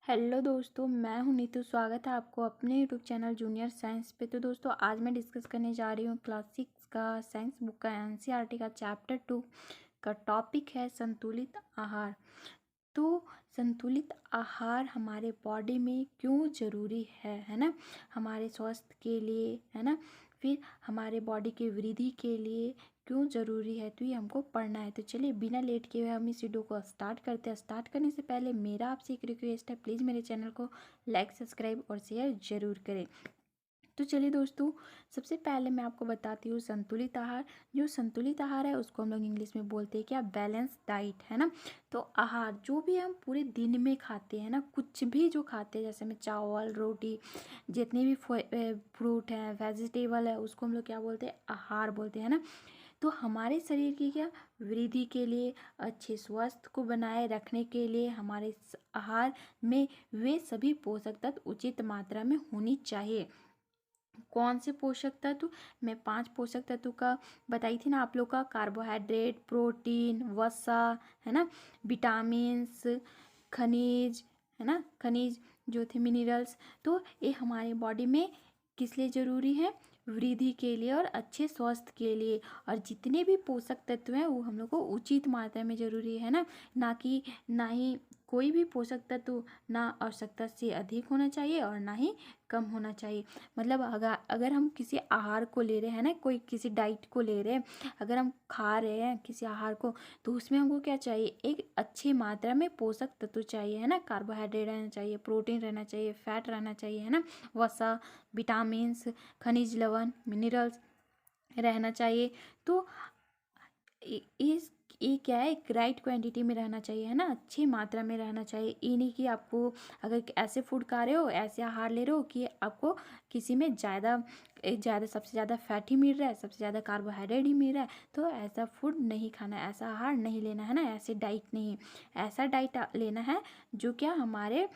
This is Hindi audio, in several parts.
हेलो दोस्तों, मैं हूं नीतू। स्वागत है आपको अपने यूट्यूब चैनल जूनियर साइंस पे। तो दोस्तों, आज मैं डिस्कस करने जा रही हूँ क्लास 6 का साइंस बुक का एनसीईआरटी का चैप्टर 2 का टॉपिक है संतुलित आहार। तो संतुलित आहार हमारे बॉडी में क्यों ज़रूरी है ना, हमारे स्वास्थ्य के लिए, है ना, फिर हमारे बॉडी के वृद्धि के लिए क्यों ज़रूरी है, तो ये हमको पढ़ना है। तो चलिए बिना लेट किए हुए हम इस वीडियो को स्टार्ट करते हैं। स्टार्ट करने से पहले मेरा आपसे एक रिक्वेस्ट है, प्लीज़ मेरे चैनल को लाइक, सब्सक्राइब और शेयर ज़रूर करें। तो चलिए दोस्तों, सबसे पहले मैं आपको बताती हूँ संतुलित आहार। जो संतुलित आहार है उसको हम लोग इंग्लिश में बोलते हैं क्या, बैलेंस डाइट, है ना। तो आहार जो भी हम पूरे दिन में खाते हैं ना, कुछ भी जो खाते हैं, जैसे में चावल, रोटी, जितने भी फ्रूट हैं, वेजिटेबल है, उसको हम लोग क्या बोलते हैं, आहार बोलते हैं ना। तो हमारे शरीर की क्या वृद्धि के लिए, अच्छे स्वास्थ्य को बनाए रखने के लिए हमारे आहार में वे सभी पोषक तत्व उचित मात्रा में होनी चाहिए। कौन से पोषक तत्व, मैं 5 पोषक तत्व का बताई थी ना आप लोग का, कार्बोहाइड्रेट, प्रोटीन, वसा, है ना, विटामिन्स, खनिज, है ना, खनिज जो थे मिनरल्स। तो ये हमारे बॉडी में किस लिए ज़रूरी है, वृद्धि के लिए और अच्छे स्वास्थ्य के लिए। और जितने भी पोषक तत्व हैं वो हम लोग को उचित मात्रा में ज़रूरी है ना, ना ही कोई भी पोषक तत्व ना आवश्यकता से अधिक होना चाहिए और ना ही कम होना चाहिए। मतलब अगर हम किसी आहार को ले रहे हैं ना, कोई किसी डाइट को ले रहे हैं, अगर हम खा रहे हैं किसी आहार को, तो उसमें हमको क्या चाहिए, एक अच्छी मात्रा में पोषक तत्व चाहिए, है ना। कार्बोहाइड्रेट रहना चाहिए, प्रोटीन रहना चाहिए, फैट रहना चाहिए, है ना, वसा, विटामिन्स, खनिज लवण, मिनरल्स रहना चाहिए। तो इस ये क्या है, एक राइट क्वांटिटी में रहना चाहिए, है ना, अच्छी मात्रा में रहना चाहिए। ये नहीं कि आपको अगर ऐसे फूड खा रहे हो, ऐसे आहार ले रहे हो कि आपको किसी में ज़्यादा सबसे ज़्यादा फैट ही मिल रहा है, सबसे ज़्यादा कार्बोहाइड्रेट ही मिल रहा है, तो ऐसा फूड नहीं खाना है, ऐसा आहार नहीं लेना है ना, ऐसे डाइट नहीं, ऐसा डाइट लेना है जो क्या हमारे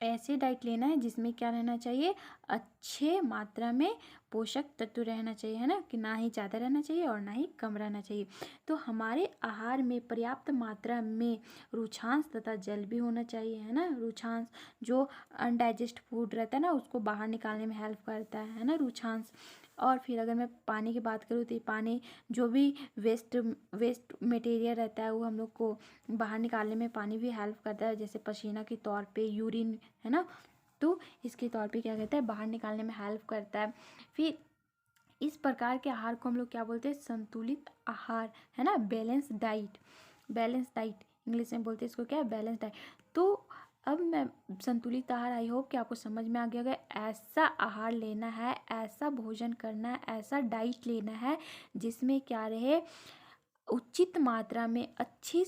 ऐसे डाइट लेना है जिसमें क्या रहना चाहिए, अच्छे मात्रा में पोषक तत्व रहना चाहिए, है ना, कि ना ही ज़्यादा रहना चाहिए और ना ही कम रहना चाहिए। तो हमारे आहार में पर्याप्त मात्रा में रुचांश तथा जल भी होना चाहिए, है ना। रुचांश जो अनडाइजेस्ट फूड रहता है ना, उसको बाहर निकालने में हेल्प करता है ना, रुचांश। और फिर अगर मैं पानी की बात करूँ तो ये पानी जो भी वेस्ट वेस्ट मटेरियल रहता है वो हम लोग को बाहर निकालने में पानी भी हेल्प करता है, जैसे पसीना के तौर पे, यूरिन, है ना। तो इसके तौर पे क्या कहता है, बाहर निकालने में हेल्प करता है। फिर इस प्रकार के आहार को हम लोग क्या बोलते हैं, संतुलित आहार, है ना, balance diet. Balance diet English में बोलते हैं इसको क्या है, बैलेंस डाइट। तो अब मैं संतुलित आहार, आई होप कि आपको समझ में आ गया होगा। ऐसा आहार लेना है, ऐसा भोजन करना है, ऐसा डाइट लेना है जिसमें क्या रहे, उचित मात्रा में, अच्छे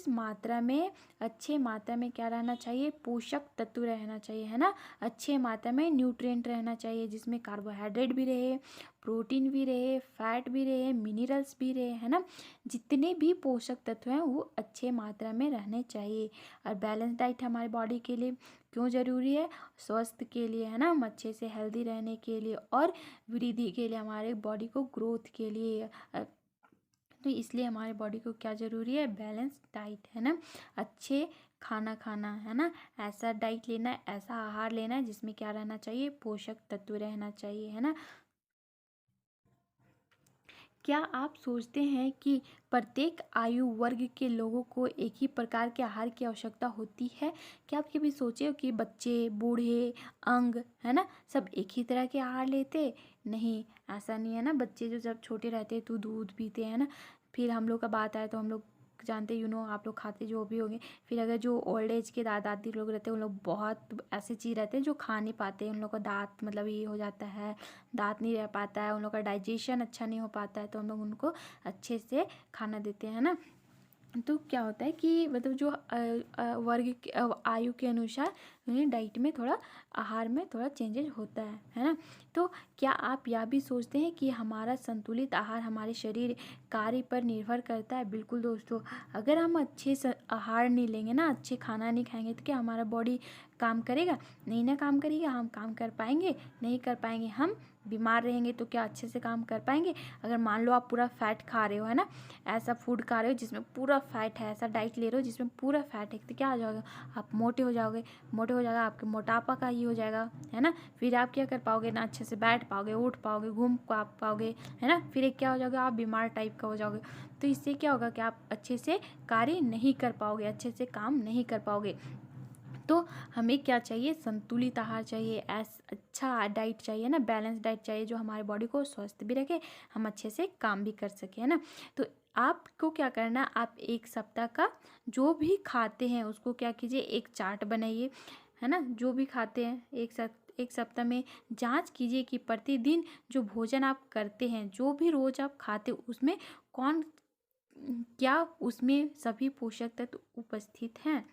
मात्रा में क्या रहना चाहिए, पोषक तत्व रहना चाहिए, है ना। अच्छे मात्रा में न्यूट्रिएंट रहना चाहिए जिसमें कार्बोहाइड्रेट भी रहे, प्रोटीन भी रहे, फैट भी रहे, मिनरल्स भी रहे, है ना। जितने भी पोषक तत्व हैं वो अच्छे मात्रा में रहने चाहिए। और बैलेंस डाइट हमारी बॉडी के लिए क्यों ज़रूरी है, स्वास्थ्य के लिए, है ना, हम अच्छे से हेल्दी रहने के लिए और वृद्धि के लिए, हमारे बॉडी को ग्रोथ के लिए। तो इसलिए हमारे बॉडी को क्या ज़रूरी है, बैलेंस डाइट, है ना। अच्छे खाना खाना, है ना, ऐसा डाइट लेना है, ऐसा आहार लेना है जिसमें क्या रहना चाहिए, पोषक तत्व रहना चाहिए, है ना। क्या आप सोचते हैं कि प्रत्येक आयु वर्ग के लोगों को एक ही प्रकार के आहार की आवश्यकता होती है? क्या आप कभी सोचे हो कि बच्चे, बूढ़े, अंग, है ना, सब एक ही तरह के आहार लेते? नहीं, ऐसा नहीं है ना। बच्चे जो जब छोटे रहते हैं तो दूध पीते हैं ना, फिर हम लोग का बात आए तो हम लोग जानते, आप लोग खाते जो भी होंगे। फिर अगर जो ओल्ड एज के दादी लोग रहते हैं, उन लोग बहुत ऐसे चीज़ रहते हैं जो खा नहीं पाते हैं, उन लोग का दांत मतलब ये हो जाता है, दांत नहीं रह पाता है, उन लोग का डाइजेशन अच्छा नहीं हो पाता है, तो हम लोग उनको अच्छे से खाना देते हैं ना। तो क्या होता है कि मतलब जो वर्ग आयु के अनुसार उन्हें डाइट में थोड़ा, आहार में थोड़ा चेंजेस होता है ना। तो क्या आप यह भी सोचते हैं कि हमारा संतुलित आहार हमारे शरीर कार्य पर निर्भर करता है? बिल्कुल दोस्तों, अगर हम अच्छे से आहार नहीं लेंगे ना, अच्छे खाना नहीं खाएंगे, तो क्या हमारा बॉडी काम करेगा? नहीं ना काम करेगा। हम काम कर पाएंगे? नहीं कर पाएंगे। हम बीमार रहेंगे तो क्या अच्छे से काम कर पाएंगे? अगर मान लो आप पूरा फैट खा रहे हो, है ना, ऐसा फूड खा रहे हो जिसमें पूरा फैट है, ऐसा डाइट ले रहे हो जिसमें पूरा फैट है, तो क्या हो जाएगा? आप मोटे हो जाओगे। मोटे हो जाएगा, आपके मोटापा का ही हो जाएगा, है ना। फिर आप क्या कर पाओगे? ना अच्छे से बैठ पाओगे, उठ पाओगे, घूम पाओगे, है ना। फिर एक क्या हो जाएगा? आप बीमार टाइप का हो जाओगे। तो इससे क्या होगा कि आप अच्छे से कार्य नहीं कर पाओगे, अच्छे से काम नहीं कर पाओगे। तो हमें क्या चाहिए? संतुलित आहार चाहिए, अच्छा डाइट चाहिए ना, बैलेंस डाइट चाहिए जो हमारे बॉडी को स्वस्थ भी रखे, हम अच्छे से काम भी कर सके, है ना। तो आपको क्या करना है? आप एक सप्ताह का जो भी खाते हैं उसको क्या कीजिए? एक चार्ट बनाइए, है ना। जो भी खाते हैं एक सप्ताह में जांच कीजिए कि प्रतिदिन जो भोजन आप करते हैं, जो भी रोज आप खाते हो, उसमें कौन क्या उसमें सभी पोषक तत्व उपस्थित हैं।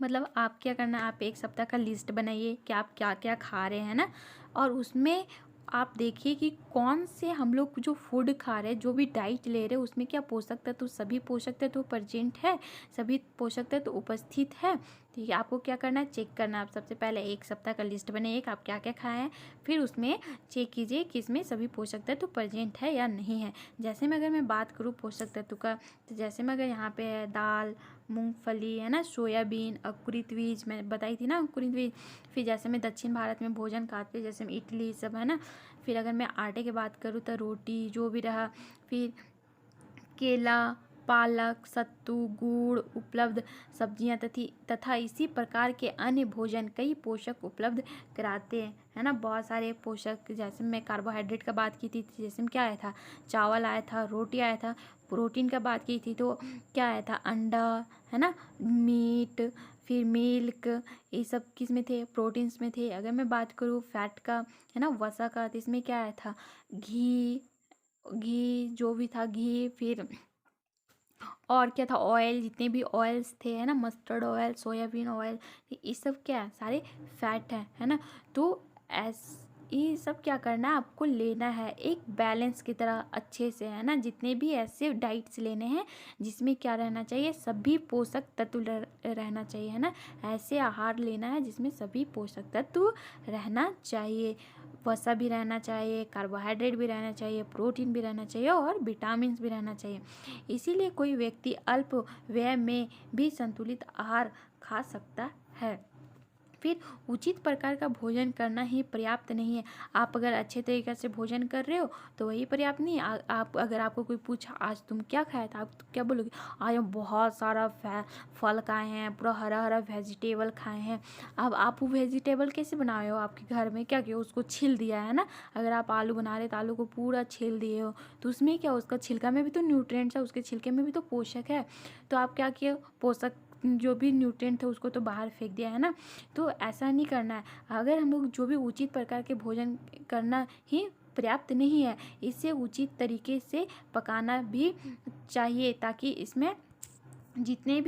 मतलब आप क्या करना है? आप एक सप्ताह का लिस्ट बनाइए कि आप क्या क्या खा रहे हैं ना, और उसमें आप देखिए कि कौन से हम लोग जो फूड खा रहे हैं, जो भी डाइट ले रहे हैं, उसमें क्या पोषक तत्व, सभी पोषक तत्व प्रेजेंट है, सभी पोषक तत्व उपस्थित है। ठीक है, आपको क्या करना है? चेक करना है। आप सबसे पहले एक सप्ताह का लिस्ट बनाइए कि आप क्या क्या खाए हैं, फिर उसमें चेक कीजिए कि इसमें सभी पोषक तत्व प्रेजेंट है या नहीं है। जैसे में अगर मैं बात करूँ पोषक तत्व का, तो जैसे में अगर यहाँ पे है दाल, मूंगफली, है ना, सोयाबीन, अंकुरित बीज, मैं बताई थी ना अंकुरित बीज। फिर जैसे मैं दक्षिण भारत में भोजन खाते हैं, जैसे में इडली सब, है ना। फिर अगर मैं आटे की बात करूँ तो रोटी जो भी रहा, फिर केला, पालक, सत्तू, गुड़ उपलब्ध सब्जियां तथा इसी प्रकार के अन्य भोजन कई पोषक उपलब्ध कराते हैं, है ना। बहुत सारे पोषक, जैसे मैं कार्बोहाइड्रेट का बात की थी, जैसे में क्या आया था? चावल आया था, रोटी आया था। प्रोटीन का बात की थी तो क्या आया था? अंडा, है ना, मीट, फिर मिल्क, ये सब किस में थे? प्रोटीन्स में थे। अगर मैं बात करूँ फैट का, है ना, वसा का, तो इसमें क्या आया था? घी, घी जो भी था, घी, फिर और क्या था? ऑयल, जितने भी ऑयल्स थे, है ना, मस्टर्ड ऑयल, सोयाबीन ऑयल, ये सब क्या है? सारे फैट है ना। तो ये सब क्या करना है? आपको लेना है एक बैलेंस की तरह अच्छे से, है ना। जितने भी ऐसे डाइट्स लेने हैं जिसमें क्या रहना चाहिए? सभी पोषक तत्व रहना चाहिए, है ना। ऐसे आहार लेना है जिसमें सभी पोषक तत्व रहना चाहिए, वसा भी रहना चाहिए, कार्बोहाइड्रेट भी रहना चाहिए, प्रोटीन भी रहना चाहिए और विटामिन भी रहना चाहिए। इसीलिए कोई व्यक्ति अल्प व्यय में भी संतुलित आहार खा सकता है। फिर उचित प्रकार का भोजन करना ही पर्याप्त नहीं है। आप अगर अच्छे तरीके से भोजन कर रहे हो तो वही पर्याप्त नहीं है। आप अगर आपको कोई पूछा आज तुम क्या खाया था, आप क्या बोलोगे? आज हम बहुत सारा फल खाए हैं, पूरा हरा हरा वेजिटेबल खाए हैं। अब आप वो वेजिटेबल कैसे बनाए हो? आपके घर में क्या किया? उसको छील दिया, है ना। अगर आप आलू बना रहे तो आलू को पूरा छील दिए हो, तो उसमें क्या? उसका छिलका में भी तो न्यूट्रिएंट्स है, उसके छिलके में भी तो पोषक है। तो आप क्या किए? पोषक जो भी न्यूट्रिएंट थे उसको तो बाहर फेंक दिया, है ना। तो ऐसा नहीं करना है। अगर हम लोग जो भी उचित प्रकार के भोजन करना ही पर्याप्त नहीं है, इसे उचित तरीके से पकाना भी चाहिए ताकि इसमें जितने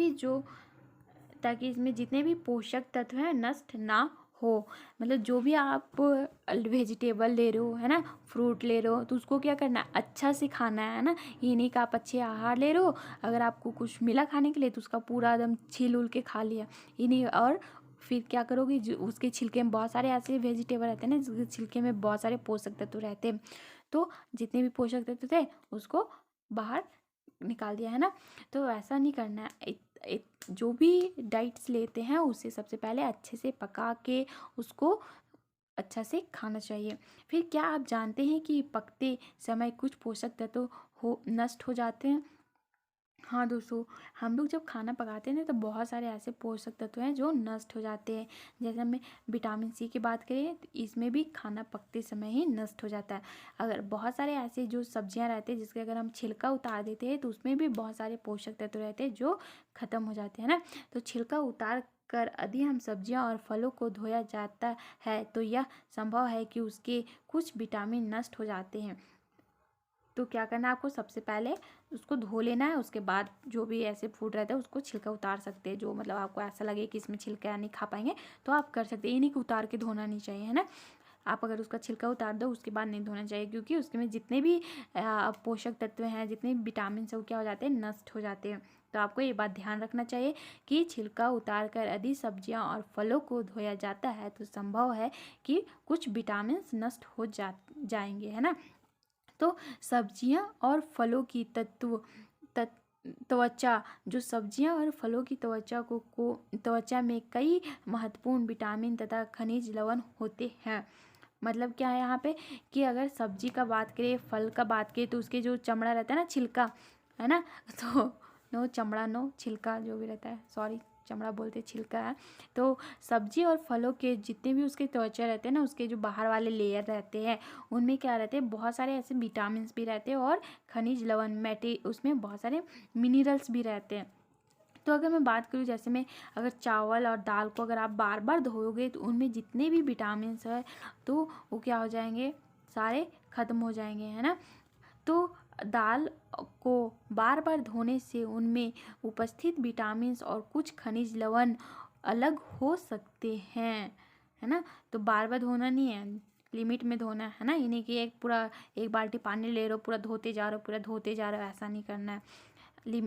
भी पोषक तत्व हैं नष्ट ना हो। मतलब जो भी आप वेजिटेबल ले रहे हो, है ना, फ्रूट ले रहे हो, तो उसको क्या करना है? अच्छा से खाना है ना। ये नहीं कि आप अच्छे आहार ले रहे हो, अगर आपको कुछ मिला खाने के लिए तो उसका पूरा एकदम छील उल के खा लिया, ये नहीं। और फिर क्या करोगे? जो उसके छिलके में बहुत सारे ऐसे वेजिटेबल रहते हैं ना जिसके छिलके में बहुत सारे पोषक तत्व रहते हैं, तो जितने भी पोषक तत्व थे उसको बाहर निकाल दिया, है ना। तो ऐसा नहीं करना है। जो भी डाइट्स लेते हैं उसे सबसे पहले अच्छे से पका के उसको अच्छा से खाना चाहिए। फिर क्या आप जानते हैं कि पकते समय कुछ पोषक तत्व नष्ट हो जाते हैं? हाँ दोस्तों, हम लोग जब खाना पकाते हैं ना तो बहुत सारे ऐसे पोषक तत्व हैं जो नष्ट हो जाते हैं। जैसे हमें विटामिन सी की बात करें तो इसमें भी खाना पकते समय ही नष्ट हो जाता है। अगर बहुत सारे ऐसे जो सब्जियां रहते हैं जिसके अगर हम छिलका उतार देते हैं तो उसमें भी बहुत सारे पोषक तत्व रहते हैं जो खत्म हो जाते हैं ना। तो छिलका उतार कर यदि हम सब्जियां और फलों को धोया जाता है तो यह संभव है कि उसके कुछ विटामिन नष्ट हो जाते हैं। तो क्या करना है? आपको सबसे पहले उसको धो लेना है, उसके बाद जो भी ऐसे फूड रहता है उसको छिलका उतार सकते हैं। जो मतलब आपको ऐसा लगे कि इसमें छिलका नहीं खा पाएंगे तो आप कर सकते हैं। ये नहीं कि उतार के धोना नहीं चाहिए, है ना। आप अगर उसका छिलका उतार दो उसके बाद नहीं धोना चाहिए, क्योंकि उसके में जितने भी पोषक तत्व हैं, जितने भी विटामिन है, वो क्या हो जाते हैं? नष्ट हो जाते हैं। तो आपको ये बात ध्यान रखना चाहिए कि छिलका उतारकर यदि सब्जियां और फलों को धोया जाता है तो संभव है कि कुछ विटामिन नष्ट हो जाएंगे, है ना। तो सब्जियां और फलों की त्वचा, जो सब्जियां और फलों की त्वचा में कई महत्वपूर्ण विटामिन तथा खनिज लवण होते हैं। मतलब क्या है यहाँ पे कि अगर सब्जी का बात करें, फल का बात करें, तो उसके जो चमड़ा रहता है ना, छिलका, है ना, तो नो चमड़ा नो छिलका जो भी रहता है, सॉरी चमड़ा बोलते छिलका है। तो सब्जी और फलों के जितने भी उसके त्वचा रहते हैं ना, उसके जो बाहर वाले लेयर रहते हैं उनमें क्या रहते हैं, बहुत सारे ऐसे विटामिन भी रहते हैं और खनिज लवण उसमें बहुत सारे मिनरल्स भी रहते हैं। तो अगर मैं बात करूँ, जैसे मैं अगर चावल और दाल को अगर आप बार बार धोओगे तो उनमें जितने भी विटामिन है तो वो क्या हो जाएंगे, सारे खत्म हो जाएंगे, है ना। तो दाल को बार बार धोने से उनमें उपस्थित विटामिन और कुछ खनिज लवण अलग हो सकते हैं, है ना। तो बार बार धोना नहीं है, लिमिट में धोना है ना। ये नहीं कि एक बाल्टी पानी ले रहे हो पूरा धोते जा रहे हो, पूरा धोते जा रहे हो, ऐसा नहीं करना है।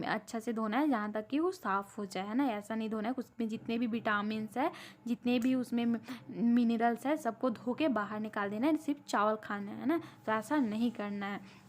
अच्छा से धोना है जहाँ तक कि वो साफ़ हो जाए, है ना। ऐसा नहीं धोना है, उसमें जितने भी विटामिन्स है, जितने भी उसमें मिनरल्स है, सबको धो के बाहर निकाल देना है, सिर्फ चावल खाना है ना। तो ऐसा नहीं करना है।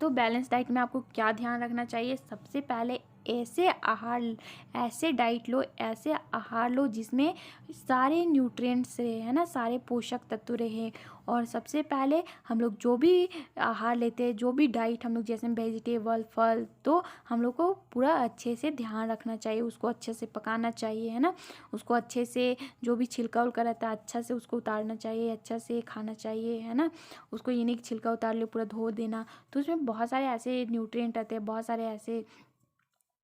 तो बैलेंस डाइट में आपको क्या ध्यान रखना चाहिए, सबसे पहले ऐसे डाइट लो, ऐसे आहार लो जिसमें सारे न्यूट्रिएंट्स रहे, है ना, सारे पोषक तत्व रहे। और सबसे पहले हम लोग जो भी आहार लेते हैं, जो भी डाइट हम लोग, जैसे वेजिटेबल, फल, तो हम लोग को पूरा अच्छे से ध्यान रखना चाहिए, उसको अच्छे से पकाना चाहिए, है ना। उसको अच्छे से जो भी छिलका उलका रहता है अच्छा से उसको उतारना चाहिए, अच्छा से खाना चाहिए, है ना। उसको ये नहीं कि छिलका उतार ले पूरा धो देना। तो उसमें बहुत सारे ऐसे न्यूट्रिएंट रहते हैं, बहुत सारे ऐसे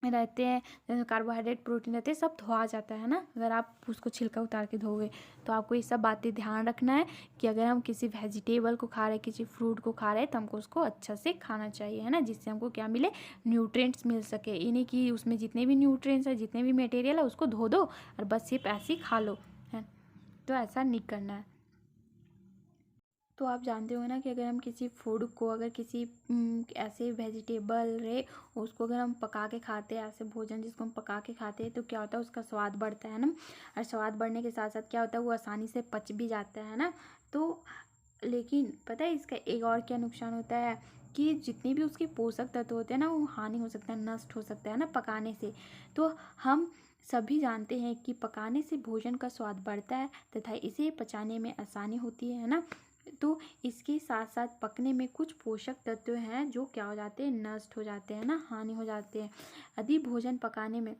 रहते हैं, जैसे कार्बोहाइड्रेट, प्रोटीन रहते हैं, सब धोआ जाता है ना अगर आप उसको छिलका उतार के धोगे। तो आपको ये सब बातें ध्यान रखना है कि अगर हम किसी वेजिटेबल को खा रहे हैं, किसी फ्रूट को खा रहे हैं, तो हमको उसको अच्छा से खाना चाहिए, है ना, जिससे हमको क्या मिले, न्यूट्रिएंट्स मिल सके। ये नहीं कि उसमें जितने भी न्यूट्रिएंट्स है, जितने भी मटेरियल है, उसको धो दो और बस सिर्फ ऐसे ही खा लो, है। तो ऐसा नहीं करना है। तो आप जानते हो ना कि अगर हम किसी फूड को, अगर किसी ऐसे वेजिटेबल रहे उसको अगर हम पका के खाते हैं, ऐसे भोजन जिसको हम पका के खाते हैं, तो क्या होता है, उसका स्वाद बढ़ता है ना। और स्वाद बढ़ने के साथ साथ क्या होता है, वो आसानी से पच भी जाता है ना। तो लेकिन पता है इसका एक और क्या नुकसान होता है कि जितने भी उसके पोषक तत्व होते हैं ना, वो हानि हो सकता है, नष्ट हो सकता है ना पकाने से। तो हम सभी जानते हैं कि पकाने से भोजन का स्वाद बढ़ता है तथा इसे पचाने में आसानी होती है ना। तो इसके साथ साथ पकने में कुछ पोषक तत्व हैं जो क्या हो जाते हैं, नष्ट हो जाते हैं ना, हानि हो जाते हैं। यदि भोजन पकाने में,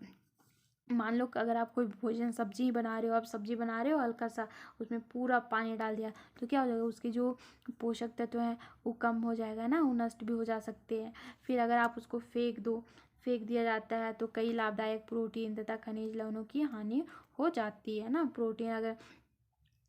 मान लो कि अगर आप कोई भोजन सब्जी बना रहे हो, आप सब्जी बना रहे हो, हल्का सा उसमें पूरा पानी डाल दिया, तो क्या हो जाएगा, उसके जो पोषक तत्व हैं वो कम हो जाएगा ना, वो नष्ट भी हो जा सकते हैं। फिर अगर आप उसको फेंक दिया जाता है तो कई लाभदायक प्रोटीन तथा खनिज लवणों की हानि हो जाती है ना। प्रोटीन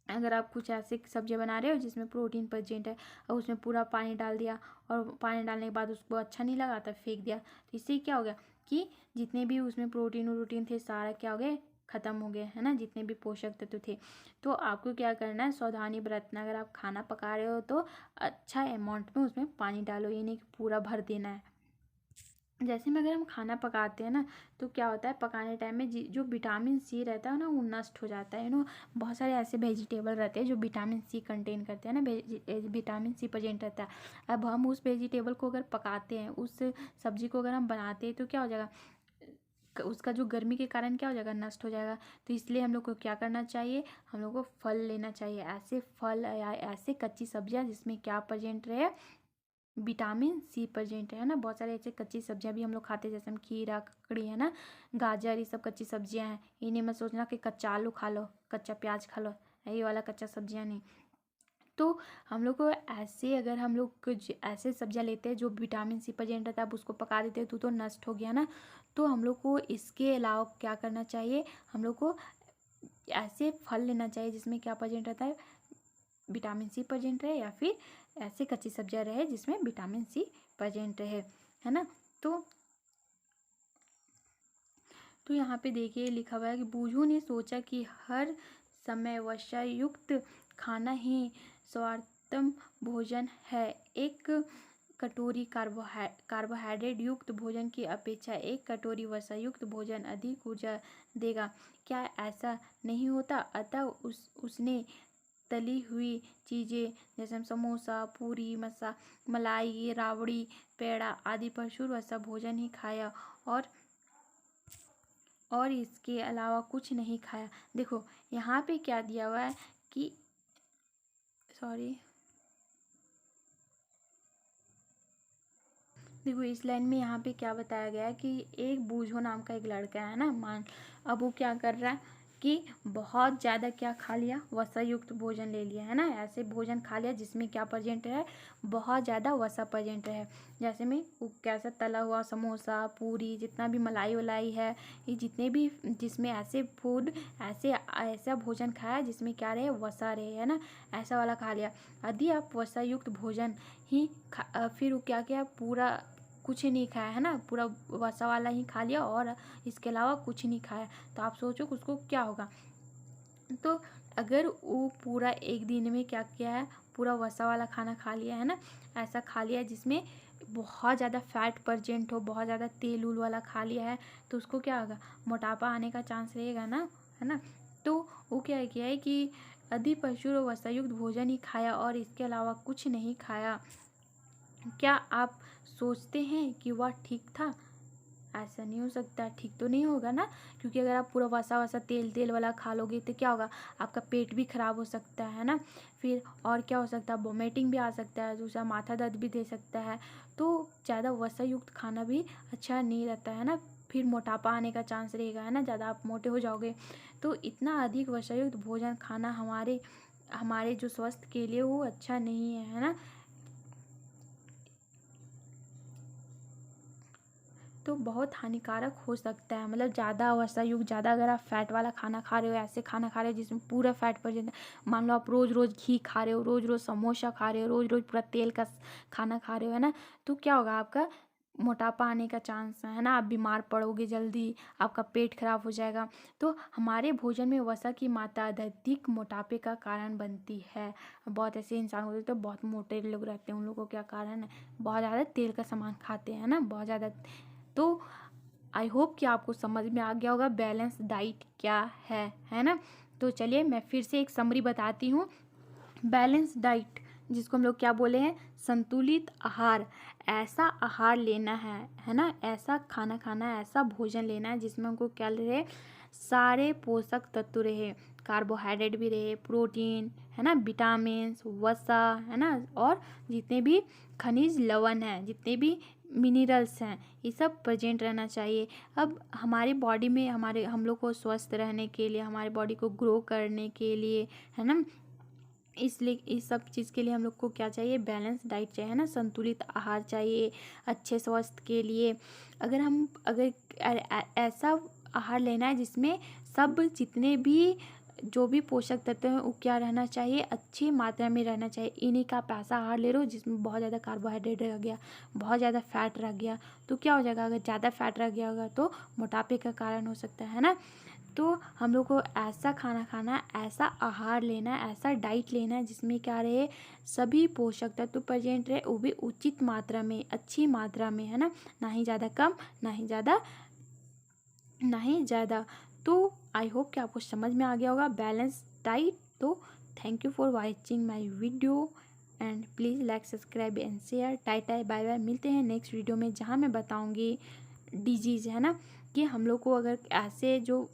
अगर आप कुछ ऐसे सब्जियां बना रहे हो जिसमें प्रोटीन प्रेजेंट है और उसमें पूरा पानी डाल दिया और पानी डालने के बाद उसको अच्छा नहीं लगा तो फेंक दिया, तो इससे क्या हो गया कि जितने भी उसमें प्रोटीन थे सारा क्या हो गए, खत्म हो गए, है ना, जितने भी पोषक तत्व थे। तो आपको क्या करना है, सावधानी बरतना। अगर आप खाना पका रहे हो तो अच्छा अमाउंट में उसमें पानी डालो, ये नहीं कि पूरा भर देना है। जैसे में अगर हम खाना पकाते हैं ना, तो क्या होता है, पकाने टाइम में जो विटामिन सी रहता है ना, वो नष्ट हो जाता है। बहुत सारे ऐसे वेजिटेबल रहते हैं जो विटामिन सी कंटेन करते हैं ना, विटामिन सी प्रेजेंट रहता है। अब हम उस वेजिटेबल को अगर पकाते हैं, उस सब्जी को अगर हम बनाते हैं, तो क्या हो जाएगा, उसका जो गर्मी के कारण क्या हो जाएगा, नष्ट हो जाएगा। तो इसलिए हम लोग को क्या करना चाहिए, हम लोग को फल लेना चाहिए, ऐसे फल या ऐसे कच्ची सब्जियां जिसमें क्या प्रेजेंट रहे, विटामिन सी प्रेजेंट है ना। बहुत सारे ऐसे कच्ची सब्जियां भी हम लोग खाते हैं, जैसे हम खीरा, ककड़ी, है ना, गाजर, ये सब कच्ची सब्जियां हैं। इन्हें मत सोचना कि कच्चा आलू खा लो, कच्चा प्याज खा लो, ये वाला कच्चा सब्जियां नहीं। तो हम लोग को ऐसे, अगर हम लोग कुछ ऐसे सब्जियां लेते हैं जो विटामिन सी प्रेजेंट रहता है, अब उसको पका देते हैं तो नष्ट हो गया ना। तो हम लोग को इसके अलावा क्या करना चाहिए, हम लोग को ऐसे फल लेना चाहिए जिसमें क्या प्रेजेंट रहता है, विटामिन सी प्रेजेंट रहे, या फिर ऐसे कच्ची सब्जियां रहे जिसमें विटामिन सी प्रेजेंट रहे, है ना। तो यहाँ पे देखिए लिखा हुआ है कि बूझू ने सोचा कि हर समय वसायुक्त खाना ही स्वादिष्ट भोजन है। एक कटोरी कार्बोहाइड्रेट युक्त भोजन की अपेक्षा 1 कटोरी वसा युक्त भोजन अधिक ऊर्जा देगा। क्या ऐसा नहीं होता? अतः उसने तली हुई चीज़ें जैसे समोसा, पूरी, मलाई, राबड़ी, पेड़ा आदि प्रचुर वसा भोजन ही खाया और इसके अलावा कुछ नहीं खाया। देखो यहाँ पे क्या दिया हुआ है कि देखो इस लाइन में यहाँ पे क्या बताया गया है कि एक बूझो नाम का एक लड़का है ना, अब वो क्या कर रहा है कि बहुत ज़्यादा क्या खा लिया, वसा युक्त भोजन ले लिया है ना। ऐसे भोजन खा लिया जिसमें क्या प्रेजेंट है, बहुत ज़्यादा वसा प्रेजेंट है। जैसे में वो कैसा तला हुआ समोसा, पूरी, जितना भी मलाई वलाई है, ये जितने भी जिसमें ऐसे फूड ऐसा भोजन खाया जिसमें क्या रहे, वसा रहे, है ना, ऐसा वाला खा लिया। यदि आप वसा युक्त भोजन ही फिर वो क्या किया, पूरा कुछ नहीं खाया है ना, पूरा वसा वाला ही खा लिया और इसके अलावा कुछ नहीं खाया, तो आप सोचो उसको क्या होगा। तो अगर वो पूरा एक दिन में क्या किया है, पूरा वसा वाला खाना खा लिया है ना, ऐसा खा लिया है जिसमें बहुत ज़्यादा फैट प्रेजेंट हो, बहुत ज़्यादा तेल उल वाला खा लिया है, तो उसको क्या होगा, मोटापा आने का चांस रहेगा ना, है ना। तो वो क्या किया है कि यदि प्रचुर वसायुक्त भोजन ही खाया और इसके अलावा कुछ नहीं खाया, क्या आप सोचते हैं कि वह ठीक था? ऐसा नहीं हो सकता, ठीक तो नहीं होगा ना, क्योंकि अगर आप पूरा वसा तेल वाला खा लोगे तो क्या होगा, आपका पेट भी खराब हो सकता है ना। फिर और क्या हो सकता है, वोमिटिंग भी आ सकता है, दूसरा माथा दर्द भी दे सकता है। तो ज़्यादा वसा युक्त खाना भी अच्छा नहीं रहता है ना, फिर मोटापा आने का चांस रहेगा, है ना, ज़्यादा आप मोटे हो जाओगे। तो इतना अधिक वसायुक्त भोजन खाना हमारे जो स्वास्थ्य के लिए वो अच्छा नहीं है ना। तो बहुत हानिकारक हो सकता है, मतलब ज़्यादा वसा युक्त, ज़्यादा अगर आप फैट वाला खाना खा रहे हो, ऐसे खाना खा रहे हो जिसमें पूरा फैट प्रेजेंट है, मान लो आप रोज़ रोज़ घी खा रहे हो, रोज़ रोज़ समोसा खा रहे हो, रोज़ रोज़ पूरा तेल का खाना खा रहे हो, है ना, तो क्या होगा, आपका मोटापा आने का चांस है ना, आप बीमार पड़ोगे जल्दी, आपका पेट खराब हो जाएगा। तो हमारे भोजन में वसा की मात्रा अधिक मोटापे का कारण बनती है। बहुत ऐसे इंसान होते हैं तो बहुत मोटे लोग रहते हैं, उन लोगों को क्या कारण है, बहुत ज़्यादा तेल का सामान खाते हैं ना, बहुत ज़्यादा। तो आई होप कि आपको समझ में आ गया होगा बैलेंस डाइट क्या है ना। तो चलिए मैं फिर से एक समरी बताती हूँ। बैलेंस डाइट जिसको हम लोग क्या बोले हैं, संतुलित आहार, ऐसा आहार लेना है ना, ऐसा खाना खाना है, ऐसा भोजन लेना है जिसमें हमको क्या रहे, सारे पोषक तत्व रहे, कार्बोहाइड्रेट भी रहे, प्रोटीन, है ना, विटामिन, वसा, है ना, और जितने भी खनिज लवण हैं, जितने भी मिनरल्स हैं, ये सब प्रेजेंट रहना चाहिए। अब हमारी बॉडी में हम लोग को स्वस्थ रहने के लिए, हमारी बॉडी को ग्रो करने के लिए, है ना, इसलिए इस सब चीज़ के लिए हम लोग को क्या चाहिए, बैलेंस डाइट चाहिए, है ना, संतुलित आहार चाहिए अच्छे स्वास्थ्य के लिए। अगर ऐसा आहार लेना है जिसमें सब जितने भी जो भी पोषक तत्व हैं वो क्या रहना चाहिए, अच्छी मात्रा में रहना चाहिए। इन्हीं का आप ऐसा आहार ले रहे हो जिसमें बहुत ज़्यादा कार्बोहाइड्रेट रह गया, बहुत ज़्यादा फैट रह गया, तो क्या हो जाएगा, अगर ज़्यादा फैट रह गया होगा तो मोटापे का कारण हो सकता है ना। तो हम लोग को ऐसा खाना खाना, ऐसा आहार लेना, ऐसा डाइट लेना है जिसमें क्या रहे, सभी पोषक तत्व प्रेजेंट रहे, वो भी उचित मात्रा में, अच्छी मात्रा में, है ना ही ज़्यादा कम, ना ही ज़्यादा। तो आई होप कि आपको समझ में आ गया होगा बैलेंस डाइट। तो thank you for watching my video and please like, subscribe and share. Tata bye bye, मिलते हैं नेक्स्ट वीडियो में जहाँ मैं बताऊँगी डिजीज़, है ना, कि हम लोग को अगर ऐसे जो